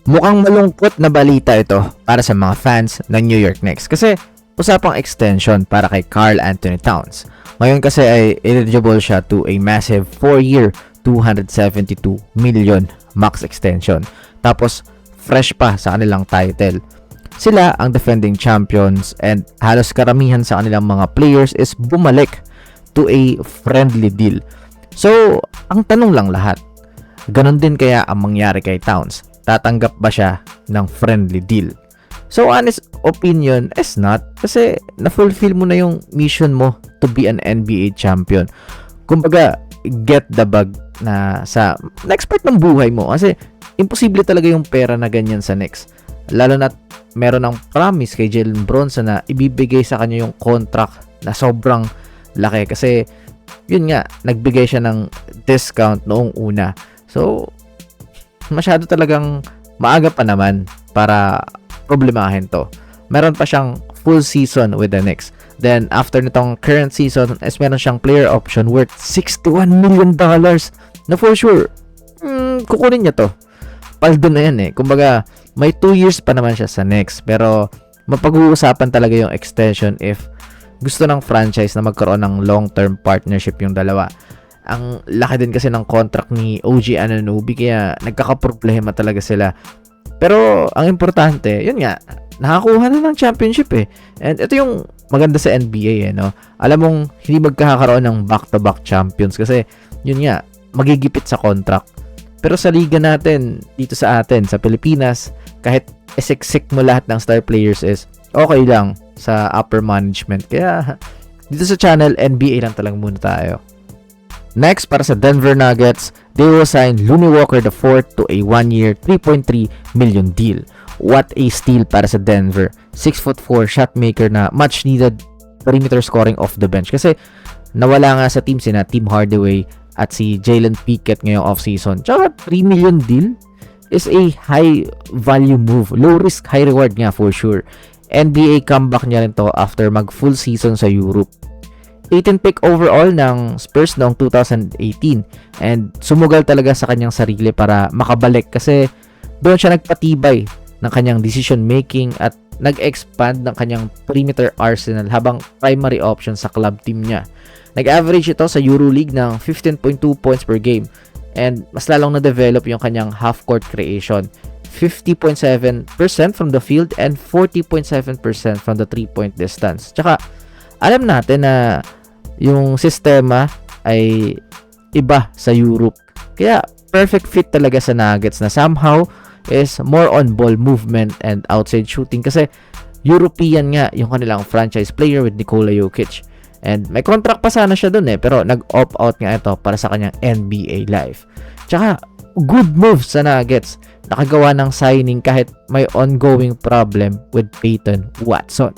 Mukhang malungkot na balita ito para sa mga fans ng New York Knicks kasi usapang extension para kay Karl Anthony Towns. Ngayon kasi ay eligible siya to a massive 4-year, $272 million max extension. Tapos fresh pa sa kanilang title. Sila ang defending champions and halos karamihan sa kanilang mga players is bumalik to a friendly deal. So, ang tanong lang lahat, ganon din kaya ang mangyari kay Towns? Tatanggap ba siya ng friendly deal? So, honest opinion is not. Kasi na-fulfill mo na yung mission mo to be an NBA champion. Kumbaga, get the bag na sa next part ng buhay mo. Kasi, imposible talaga yung pera na ganyan sa Knicks. Lalo na meron ng promise kay Jalen Brunson na ibibigay sa kanya yung contract na sobrang laki. Kasi, yun nga, nagbigay siya ng discount noong una. So, masyado talagang maaga pa naman para problemahin to. Meron pa siyang full season with the Knicks. Then, after nitong current season, is meron siyang player option worth $61 million na for sure, kukunin niya to. Paldo na yan eh. Kumbaga, may 2 years pa naman siya sa Knicks. Pero, mapag-uusapan talaga yung extension if gusto ng franchise na magkaroon ng long-term partnership yung dalawa. Ang laki din kasi ng contract ni OG Anunoby kaya nagkakaproblema talaga sila. Pero ang importante, yun nga, nakakuha na ng championship eh. And ito yung maganda sa NBA eh, no? Alam mong hindi magkakaroon ng back-to-back champions kasi yun nga, magigipit sa contract. Pero sa liga natin, dito sa atin, sa Pilipinas, kahit isiksik mo lahat ng star players is okay lang sa upper management. Kaya dito sa channel, NBA lang talagang muna tayo. Next, para sa Denver Nuggets, they will sign Looney Walker IV to a 1-year, $3.3 million deal. What a steal para sa Denver. 6'4" shot maker na much needed perimeter scoring off the bench. Kasi nawala nga sa team sina Tim Hardaway at si Jalen Pickett ngayong offseason. Tsaka $3 million deal is a high value move. Low risk, high reward nga for sure. NBA comeback niya rin to after mag full season sa Europe. 18th pick overall ng Spurs noong 2018 and sumugal talaga sa kanyang sarili para makabalik kasi doon siya nagpatibay ng kanyang decision making at nag-expand ng kanyang perimeter arsenal habang primary option sa club team niya. Nag-average ito sa EuroLeague ng 15.2 points per game and mas lalong na-develop yung kanyang half-court creation. 50.7% from the field and 40.7% from the 3-point distance. Tsaka alam natin na yung sistema ay iba sa Europe. Kaya perfect fit talaga sa Nuggets na somehow is more on ball movement and outside shooting kasi European nga yung kanilang franchise player with Nikola Jokic. And may contract pa sana siya dun eh, pero nag-opt out nga ito para sa kanyang NBA life. Tsaka good move sa Nuggets. Nakagawa ng signing kahit may ongoing problem with Peyton Watson.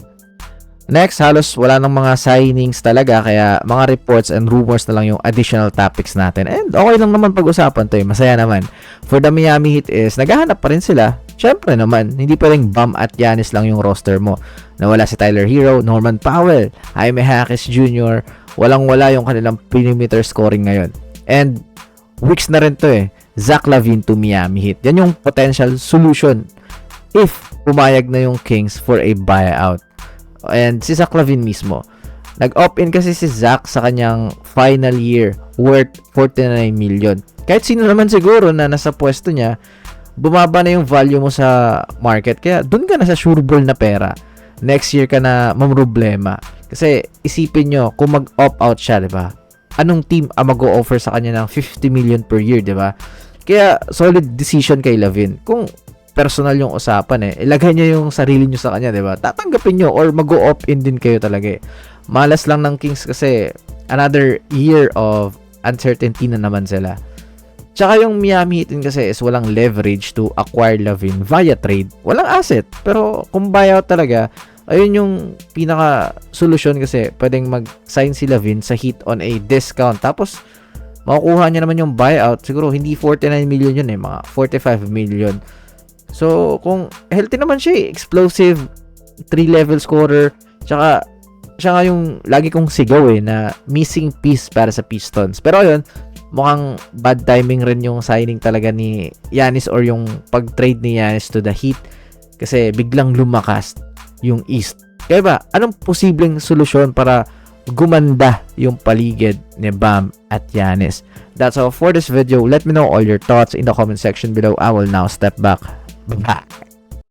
Next, halos wala ng mga signings talaga kaya mga reports and rumors na lang yung additional topics natin. And okay lang naman pag-usapan to eh. Masaya naman. For the Miami Heat is, naghahanap pa rin sila. Syempre naman, hindi pa rin Bam at Giannis lang yung roster mo. Nawala si Tyler Hero, Norman Powell, Jaime Jaquez Jr. Walang-wala yung kanilang perimeter scoring ngayon. And weeks na rin to eh. Zach LaVine to Miami Heat. Yan yung potential solution if pumayag na yung Kings for a buyout. And si Zach LaVine mismo, nag-opt-in kasi si Zach sa kanyang final year worth $49 million. Kahit sino naman siguro na nasa pwesto niya, bumaba na yung value mo sa market. Kaya dun ka na sa sure ball na pera. Next year ka na mamroblema. Kasi isipin nyo, kung mag-opt-out siya, diba? Anong team ang mag-o-offer sa kanya ng $50 million per year, diba? Kaya solid decision kay LaVine. Kung personal yung usapan eh, ilagay niyo yung sarili niyo sa kanya, 'di ba? Tatanggapin niyo or mag-opt-in din kayo talaga eh. Malas lang ng Kings kasi another year of uncertainty na naman sila. Tsaka yung Miami Heat kasi is walang leverage to acquire LaVine via trade. Walang asset, pero kung buyout talaga, ayun yung pinaka solusyon kasi pwedeng mag-sign si LaVine sa Heat on a discount. Tapos makukuha niya naman yung buyout. Siguro hindi 49 million yun eh, mga 45 million. So, kung healthy naman siya, explosive, 3-level scorer, tsaka siya nga yung lagi kong sigaw eh, na missing piece para sa Pistons. Pero ayun, mukhang bad timing rin yung signing talaga ni Giannis or yung pag-trade ni Giannis to the Heat kasi biglang lumakas yung East. Kaya ba, anong posibleng solusyon para gumanda yung paligid ni Bam at Giannis? That's all for this video. Let me know all your thoughts in the comment section below. I will now step back. Bye.